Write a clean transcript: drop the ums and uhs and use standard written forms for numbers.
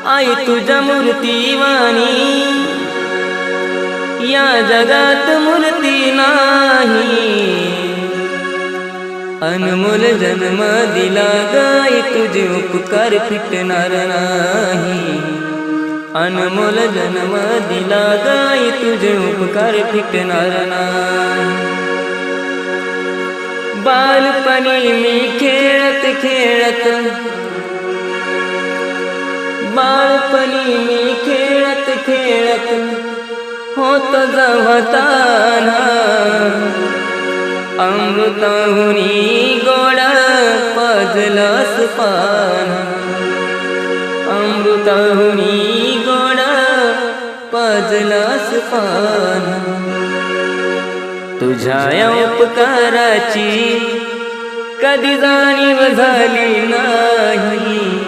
आई तुझ्या मूर्तीवाणी या जगात मूर्ती नाही। अनमोल जन्म दिला गाई तुझे उपकार फिटणार नाही। अनमोल जन्म दिला गाई तुझे उपकार फिटणार नाही। बालपणी मी खेळत खेळत बालपणी मी खेळत खेळत होत जवताना अमृताहुनी गोड पाजलंस पान। अमृताहुनी गोड पाजलंस पान। तुझ्या या उपकाराची कधी जाणीव झाली नाही।